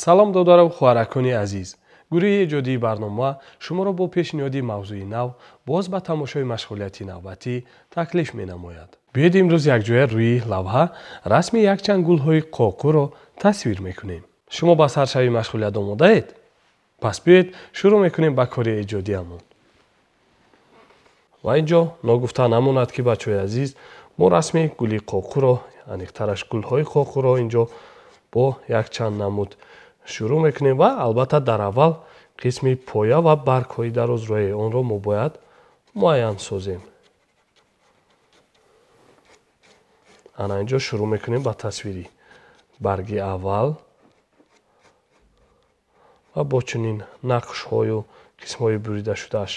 салом додарам хуаракони азиз. Гурӯҳи эҷодии барнома шуморо бо пешниҳоди мавзӯи нав боз ба тамошои машғулияти навбатӣ таклиф менамояд. Биёед имрӯз якҷоя рӯи лавҳа расми якчанд гулҳои қоқӯро тасвир мекунем. Шумо ба саршави машғулият омодаед? Пас биёед шурӯъ мекунем ба кори эҷодиамон. ва инҷо ногуфта намонад ки бачаҳои азиз, мо расми гули қоқӯро, аниқтараш гулҳои қоқӯро инҷо бо якчанд намуд шурӯъ мекунем ва албатта дар аввал қисми поя ва баргҳои дарозрӯи онро мо бояд муайян созем. ана инҷо шурӯъ мекунем ба тасвири барги аввал ва бо чунин нақшҳою қисмҳои буридашудааш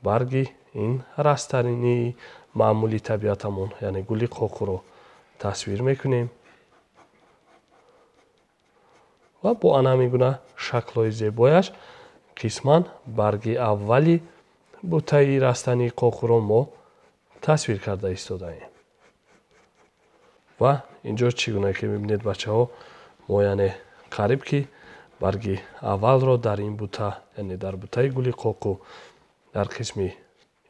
барги ин растаринии маъмули табиатамон, яъне гули қоқӯро тасвир мекунем ва бо анҳамин гуна шаклҳои зебояш қисман барги аввали бутаи растании қоқӯро мо тасвир карда истодаем. ва инҷо чӣ гуна ки мебинед бачаҳо, мо яъне қариб ки барги аввалро дар ин бута, яъне дар бутаи гули қоқӯ дар қисми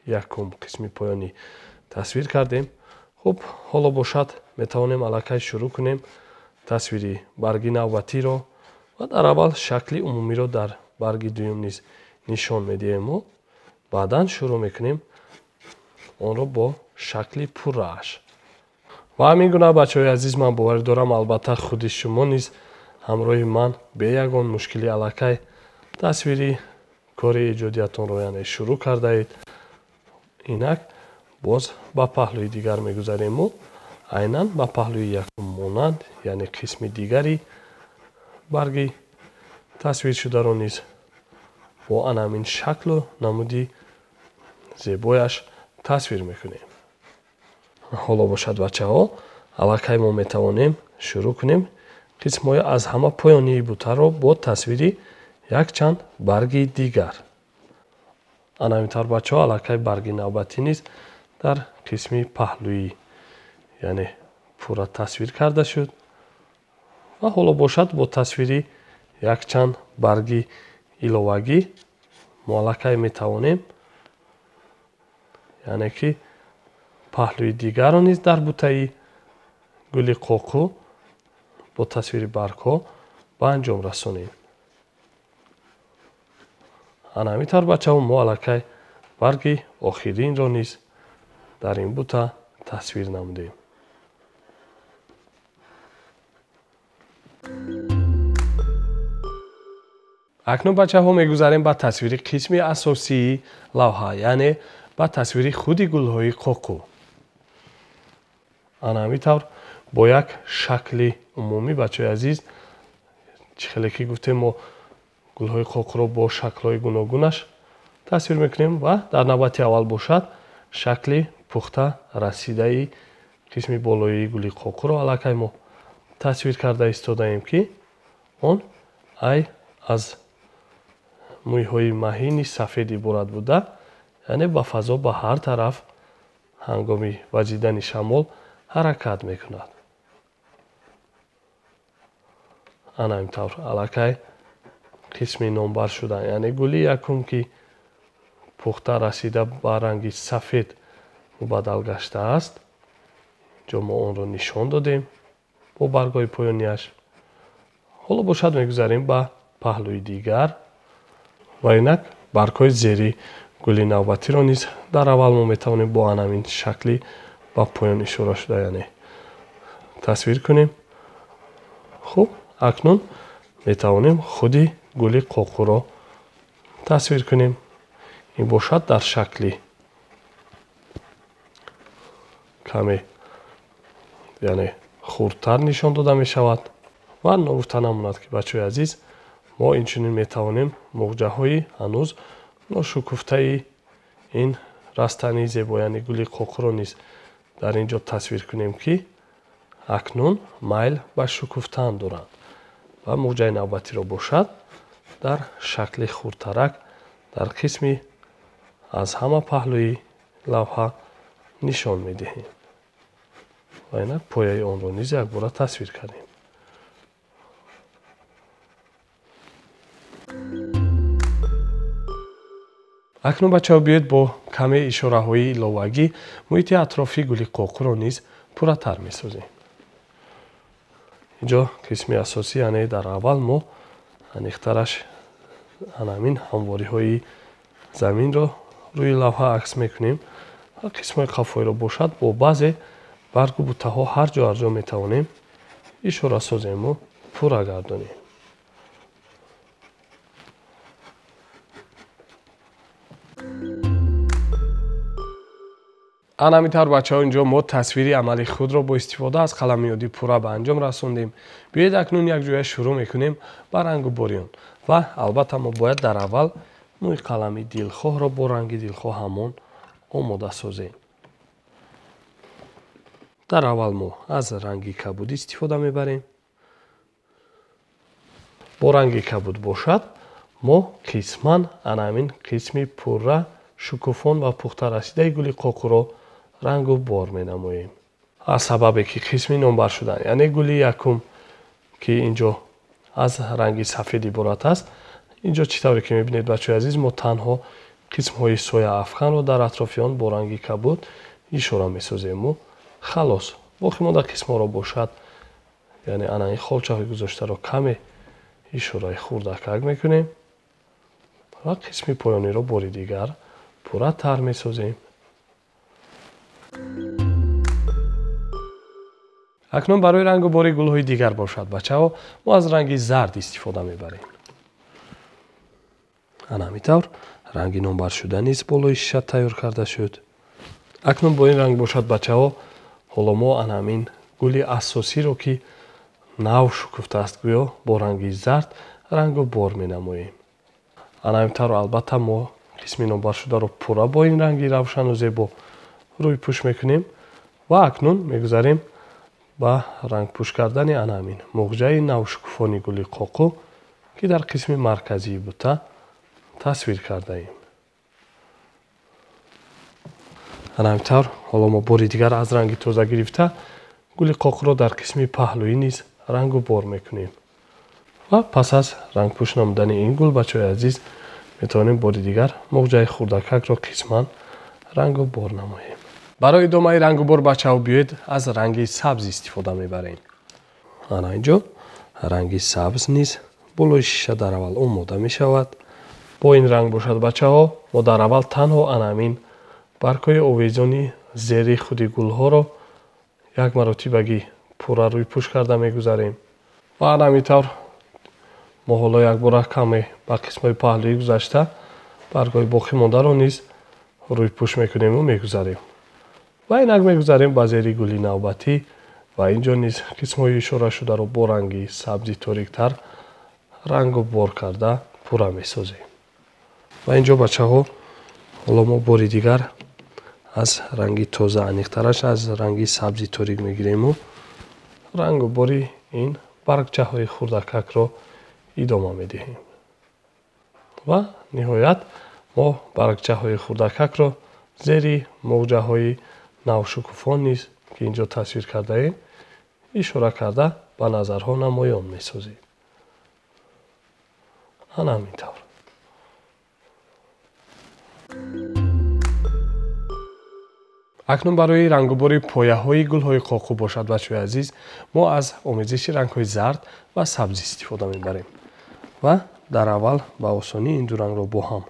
якум, қисми поёнӣ тасвир кардем. хуб, ҳоло бошад метавонем аллакай шурӯъ кунем тасвири барги навбатиро ва дар аввал шакли умумиро дар барги дуюм низ нишон медиҳему. баъдан шурӯъ мекунем онро бо шакли пуррааш. ва ҳамин гуна бачаҳои азиз, ман боварӣ дорам албатта худи шумо низ ҳамроҳи ман бе ягон мушкили аллакай тасвири кори эҷодиятонро яъне шурӯъ кардаед. инак боз ба паҳлӯи дигар мегузарему. айнан ба паҳлӯи якум монанд, яъне қисми дигари барги тасвиршударо низ бо анҳамин шаклу намуди зебояш тасвир мекунем. ҳоло бошад бачаҳо, аллакай мо метавонем шурӯъ кунем қисмҳои аз ҳама поёнии бутаро бо тасвири якчанд барги дигар. ана ҳамин тавр бачаҳо, аллакай барги навбатӣ низ дар қисми паҳлӯӣ яъне пурра тасвир карда шуд. ва ҳоло бошад бо тасвири якчанд барги иловагӣ мо аллакай метавонем яъне ки паҳлӯи дигарро низ дар бутаи гули қоқӯ бо тасвири баргҳо ба анҷом расонем. ана ҳамин тавр бачаҳо, мо аллакай барги охиринро низ дар ин бута тасвир намудем. акнун бачаҳо мегузарем ба тасвири қисми асосии лавҳа, яъне ба тасвири худи гулҳои қоқӯ. ана ҳамин тавр бо як шакли умумӣ бачаҳои азиз, чӣ хеле ки гуфтем, мо гулҳои қоқӯро бо шаклҳои гуногунаш тасвир мекунем ва дар навбати аввал бошад шакли пухта расидаи қисми болоии гули қоқӯро аллакай мо тасвир карда истодаем ки он ай аз мӯйҳои маҳини сафед иборат буда, яъне ба фазо ба ҳар тараф ҳангоми ваҷидани шамол ҳаракат мекунад. ана ин тавр аллакай қисми номбар шуда, яъне гули якум ки пухта расида ба ранги сафед мубаддал гаштааст, инҷо мо онро нишон додем бо баргҳои поёнияш. ҳоло бошад мегузарем ба паҳлӯи дигар ва инак баргҳои зери гули навбатиро низ дар аввал мо метавонем бо анҳамин шакли ба поён ишора шуда, яъне тасвир кунем. хуб, акнун метавонем худи гули қоқӯро тасвир кунем. ин бошад дар шакли каме яъне хурдтар нишон дода мешавад. ва ногуфта намонад ки бачаҳои азиз, мо инчунин метавонем муғҷаҳои ҳанӯз ношукуфтаи ин растании зебо, яъне гули қоқӯро низ дар ин ҷо тасвир кунем ки акнун майл ба шукуфтан доранд. ва муғҷаи навбатиро бошад дар шакли хурдтарак дар қисми аз ҳама паҳлӯи лавҳа нишон медиҳем. ва инак пояи онро низ якбора тасвир кардем. акнун бачаҳо биёед бо каме ишораҳои иловагӣ муҳити атрофи гули қоқуро низ пурратар месозем. инҷо қисми асосӣ, яъне дар аввал мо аниқтараш ҳамин ҳамвориҳои заминро рӯи лавҳа акс мекунем ва қисмҳои қафоиро бошад бо баъзе баргу бутаҳо ҳар ҷо метавонем ишорасозему пурра гардонем. ан ҳамин тавр бачаҳо инҷо мо тасвири амали худро бо истифода аз қаламиёди пурра ба анҷом расондем. биёед акнун якҷоя шурӯъ мекунем ба рангу-бориён ва албатта мо бояд дар аввал мӯи қалами дилхоҳро бо ранги дилхоҳ ҳамон омода созем. дар аввал мо аз ранги кабуд истифода мебарем. бо ранги кабуд бошад мо қисман анамин қисми пурра, шукуфон ва пухтарасидаи гули қоқуро рангу бор менамоем. аз сабабе ки қисми номбар шудан, яъне гули якум ки инҷо аз ранги сафед иборат аст, инҷо чӣ тавре ки мебинед бачаҳои азиз, мо танҳо қисмҳои соя афғанро дар атрофи он бо ранги кабуд ишора месозему халос. боқӣ монда қисмҳоро бошад, яъне анаи холчаҳои гузоштаро каме ишораи хурдакак мекунем ва қисми поёниро бори дигар пурратар месозем. акнун барои рангубори гулҳои дигар бошад бачаҳо, мо аз ранги зард истифода мебарем. ан ҳамин тавр ранги номбаршуда низ болои шиша тайёр карда шуд. акнун бо ин ранг бошад бачаҳо, ҳоло мо ан ҳамин гули асосиро ки нав шукуфтааст гӯё бо ранги зард рангу бор менамоем. ан ҳамин тавр албатта мо қисми номбаршударо пурра бо ин ранги равшану зебо рӯй пӯш мекунем ва акнун мегузарем ба рангпӯш кардани ан ҳамин муғҷаи навшукуфони гули қоқу ки дар қисми марказии бута тасвир кардаем. ан ҳамин тавр ҳоло мо бори дигар аз ранги тоза гирифта гули қоқуро дар қисми паҳлӯӣ низ рангу бор мекунем ва пас аз рангпӯш намудани ин гул бачаҳои азиз метавонем бори дигар муғҷаи хурдакакро қисман рангу бор намоем. барои идомаи рангубор бачаҳо биёед аз ранги сабз истифода мебарем. ана инҷо ранги сабз низ болои шиша дар аввал омода мешавад. бо ин ранг бошад бачаҳо, мо дар аввал танҳо ан ҳамин баргҳои овезони зери худи гулҳоро як маротибагӣ пурра рӯй пӯш карда мегузарем ва ан ҳамин тавр мо ҳоло якбора каме ба қисмҳои паҳлӯӣ гузашта баргҳои боқӣ мондаро низ рӯй пӯш мекунему мегузарем ва инак мегузарем ба зери гули навбатӣ ва инҷо низ қисмҳои ишорашударо бо ранги сабзи ториктар рангу бор карда пурра месозем. ва инҷо бачаҳо, ҳоло мо бори дигар аз ранги тоза, аниқтараш аз ранги сабзи торик мегирему рангу бори ин баргчаҳои хурдакакро идома медиҳем ва ниҳоят мо баргчаҳои хурдакакро зери муғҷаҳои навшукуфон низ ки инҷо тасвир кардаем ишора карда ба назарҳо намоён месозем. ан ҳамин тавр. акнун барои рангубори пояҳои гулҳои қоқу бошад бачаҳои азиз, мо аз омезиши рангҳои зард ва сабз истифода мебарем ва дар аввал ба осонӣ ин ду рангро бо ҳам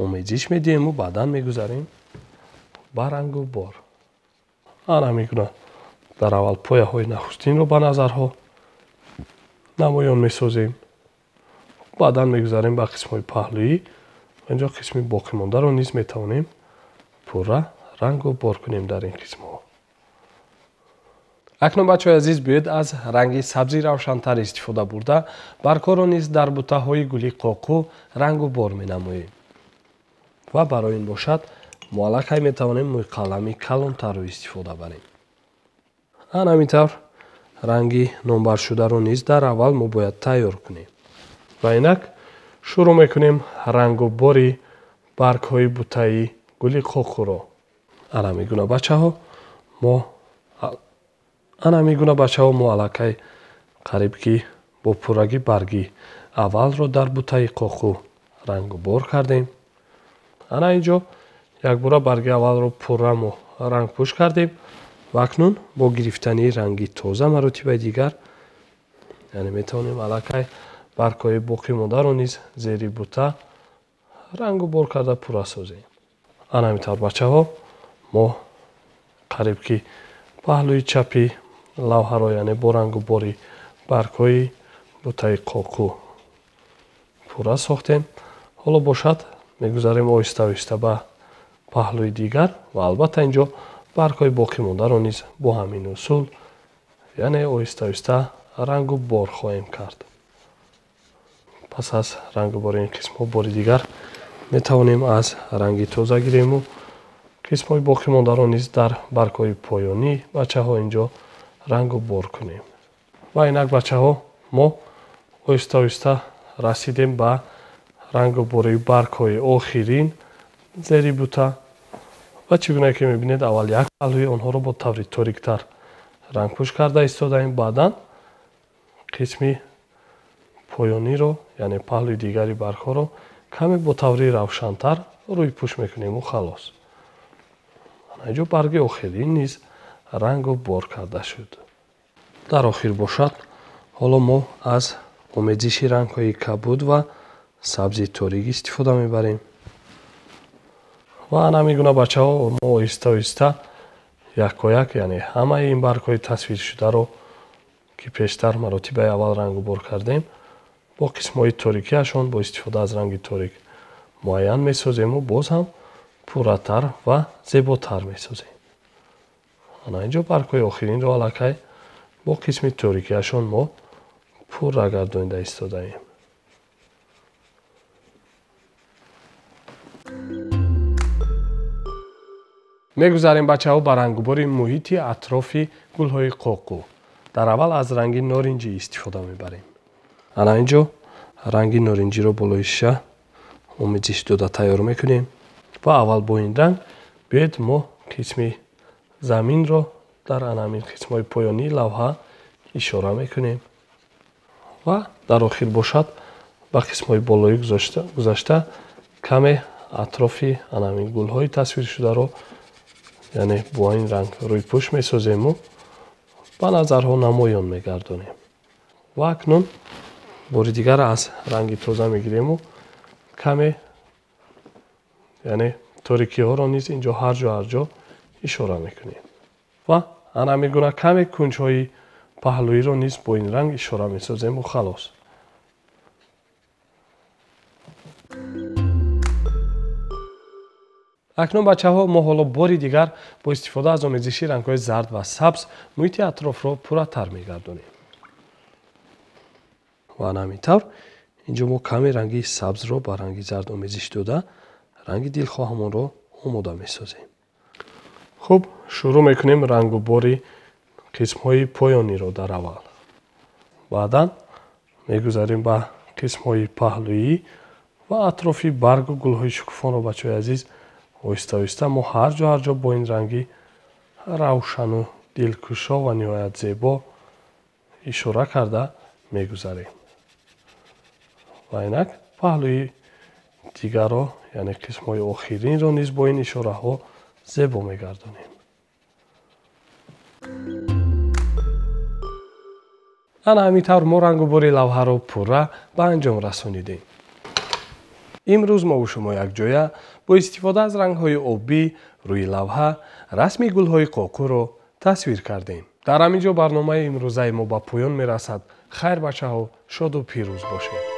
омезиш медиҳему баъдан мегузарем ба рангу бор. ан ҳамин гуна дар аввал пояҳои нахустинро ба назарҳо намоён месозем, баъдан мегузарем ба қисмҳои паҳлӯӣ ва инҷо қисми боқимондаро низ метавонем пурра рангу бор кунем дар ин қисмҳо. акнун бачаҳои азиз биёед аз ранги сабзи равшантар истифода бурда баргҳоро низ дар бутаҳои гули қоқу рангу бор менамоем ва барои ин бошад мо аллакай метавонем мӯи қалами калонтарро истифода барем. ан ҳамин тавр ранги номбаршударо низ дар аввал мо бояд тайёр кунем ва инак шурӯъ мекунем рангу бори баргҳои бутаи гули қоқуро. ан ҳамин гуна бачаҳо мо аллакай қариб ки бо пуррагӣ барги аввалро дар бутаи қоқу рангу бор кардем ана инҷо якбора барги аввалро пурра мо рангпӯш кардем ва акнун бо гирифтани ранги тоза маротибаи дигар яъне метавонем аллакай баргҳои боқӣ мондаро низ зери бута рангу бор карда пурра созем. ана ҳамин тавр бачаҳо мо қариб ки паҳлӯи чапи лавҳаро яъне бо рангу бори баргҳои бутаи қоқӯ пурра сохтем. ҳоло бошад мегузарем оҳиста оҳиста ба паҳлӯи дигар ва албатта инҷо баргҳои боқӣ мондаро низ бо ҳамин усул яъне оҳиста оҳиста рангу бор хоҳем кард. пас аз рангубори ин қисмҳо бори дигар метавонем аз ранги тоза гирему қисмҳои боқӣ мондаро низ дар баргҳои поёнӣ бачаҳо инҷо рангу бор кунем. ва инак бачаҳо мо оҳиста оҳиста расидем ба рангубори баргҳои охирин зери бута ва чӣ гуна ки мебинед аввал як паҳлӯи онҳоро бо таври ториктар рангпӯш карда истодаем, баъдан қисми поёниро яъне паҳлӯи дигари баргҳоро каме бо таври равшантар рӯйпӯш мекунему халос. инҷо барги охирин низ рангу бор карда шуд. дар охир бошад ҳоло мо аз омезиши рангҳои кабуд ва сабзи торик истифода мебарем. ва ана ҳамин гуна бачаҳо мо оҳиста оҳиста якояк яъне ҳамаи ин баргҳои тасвиршударо ки пештар маротибаи аввал рангу бор кардем бо қисмҳои торикиашон бо истифода аз ранги торик муайян месозему боз ҳам пурратар ва зеботар месозем. ана инҷо баргҳои охиринро аллакай бо қисми торикиашон мо пурра гардонида истодаем. мегузарем бачаҳо ба рангубори муҳити атрофи гулҳои қоқӯ. дар аввал аз ранги норинҷӣ истифода мебарем. ана инҷо ранги норинҷиро болои шиша омезиш дода тайёр мекунем ва аввал бо ин ранг биёед мо қисми заминро дар ҳамин қисмҳои поёнии лавҳа ишора мекунем ва дар охир бошад ба қисмҳои болоӣ гузашта каме атрофи ҳамин гулҳои тасвиршударо яъне бо ин ранг рӯйпӯш месозему ба назарҳо намоён мегардонем. ва акнун бори дигар аз ранги тоза мегирему каме яъне торикиҳоро низ инҷо ҳарҷо ишора мекунем ва ана ҳамин гуна каме кунҷҳои паҳлӯиро низ бо ин ранг ишора месозему халос. акнун бачаҳо мо ҳоло бори дигар бо истифода аз омезиши рангҳои зард ва сабз муҳити атрофро пурратар мегардонем. ва ана ҳамин тавр инҷо мо каме ранги сабзро ба ранги зард омезиш дода ранги дилхоҳамонро омода месозем. хуб, шурӯъ мекунем рангубори қисмҳои поёниро дар аввал. баъдан мегузарем ба қисмҳои паҳлӯӣ ва атрофи баргу гулҳои шукуфонро бачаҳои азиз оҳиста оҳиста мо ҳарҷо бо ин ранги равшану дилкушо ва ниҳоят зебо ишора карда мегузарем. ва инак паҳлӯи дигарро яъне қисмҳои охиринро низ бо ин ишораҳо зебо мегардонем. ана ҳамин тавр мо рангубори лавҳаро пурра ба анҷом расонидем. имрӯз мо бо шумо якҷоя бо истифода аз рангҳои обӣ рӯи лавҳа расми гулҳои қоқӯро тасвир кардем. дар ҳамин ҷо барномаи имрӯзаи мо ба поён мерасад. хайр бачаҳо, шоду пирӯз бошед.